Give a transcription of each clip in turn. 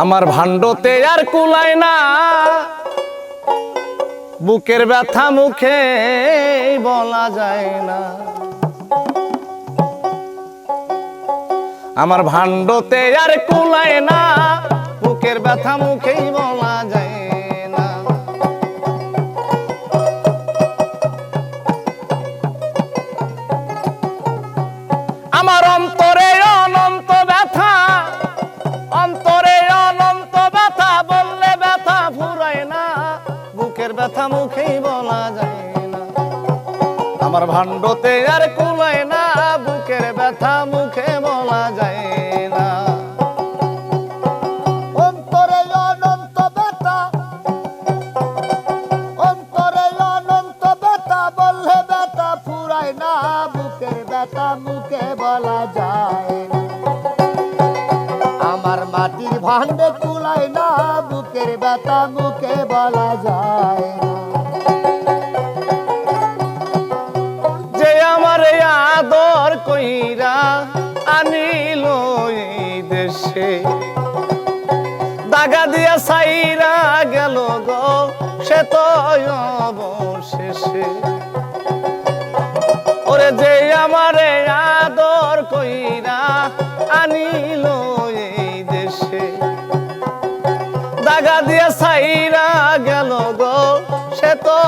আমার ভাণ্ডতে আর কুলায় না, বুকের ব্যথা মুখে বলা যায় না। আমার ভাণ্ডতে আর কুলায় না, বুকের ব্যথা মুখেই বলা যায় না। আমার অন্তরে অনন্ত ব্যথা, অন্তরে অনন্ত ব্যথা, বললে ব্যথা ফুরায় না, বুকের ব্যথা মুখেই বলা যায় না। আমার ভাণ্ডতে আর কুলায় না, বুকের ব্যথা মুখে বলা যায় না। অন্তরে অনন্ত ব্যথা, অন্তরে অনন্ত ব্যথা, বললে ব্যথা ফুরায় না, বুকের ব্যথা মুখে বলা যায় না। আমার মাটির ভাণ্ডে কুলায় না, বুকের ব্যথা মুখে বলা যায় না। যে আমার আদর কইরা আনিল এই দেশে, দাগা দিয়া সাইরা গেল গো সে তো অবশেষে। ওরে যে আমার আদর কইরা আনিল এই দেশে, দাগা দিয়া সাইরা গেল গো সে তো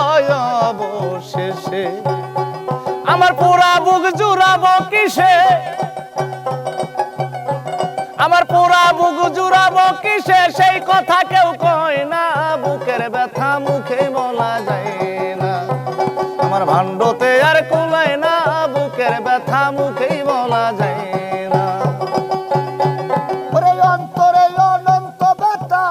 অবশেষে। আমার পুরা বুক জুড়াবো কিসে, আমার পুরা বুক জুড়াবো কিসে, সেই কথা কেউ কয় না, বুকের ব্যথা মুখে বলা যায় না। আমার ভাণ্ডতে আর কুলায় না, বুকের ব্যথা মুখেই বলা যায় না। ওরে অন্তরে অনন্ত ব্যথা,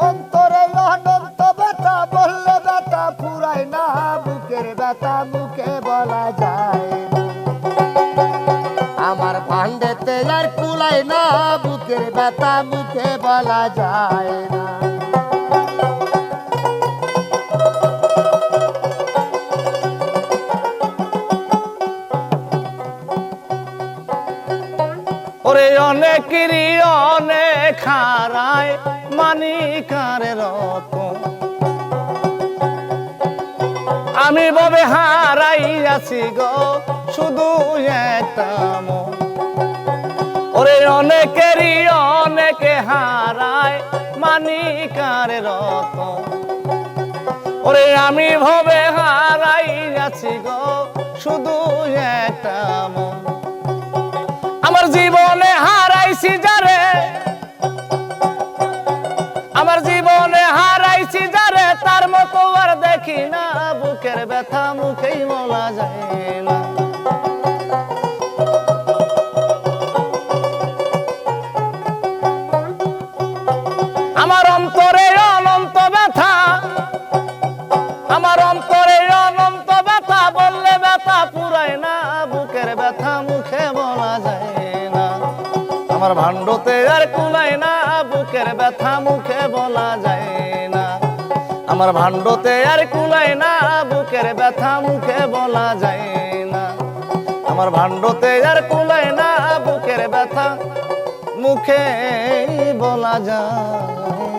অন্তরে অনন্ত ব্যথা, বললে ব্যথা ফুরায় না, বুকের ব্যথা মুখে বলা যায় না। আমার ভাণ্ডেতে আর কুলায় না, বুকের ব্যথা মুখে বলা যায় না। ওরে অনেকেরই অনেক হারায়, মানিকার রতন, আমি ববে হারাই আছি গো শুধু একটা মন। ওরে অনেকেরই অনেকে হারায়, মানিকার রতন, ওরে আমি ভবে হারাই আছি গো শুধু একটা মন। আমার জীবনে হারাইছি যারে, আমার জীবনে হারাইছি যারে, তার মতো আর দেখি না, বুকের ব্যথা মুখেই বলা যায় না। আমার অন্তরে অনন্ত ব্যথা, আমার অন্তরে অনন্ত ব্যথা, বললে ব্যথা ফুরায় না, বুকের ব্যথা মুখে বলা যায় না। আমার ভাণ্ডতে আর কুলায় না, বুকের ব্যথা মুখে বলা যায় না। আমার ভাণ্ডতে আর কুলায় না, বুকের ব্যথা মুখে বলা যায় না। আমার ভাণ্ডতে আর কুলায় না, বুকের ব্যথা মুখে বলা যায়।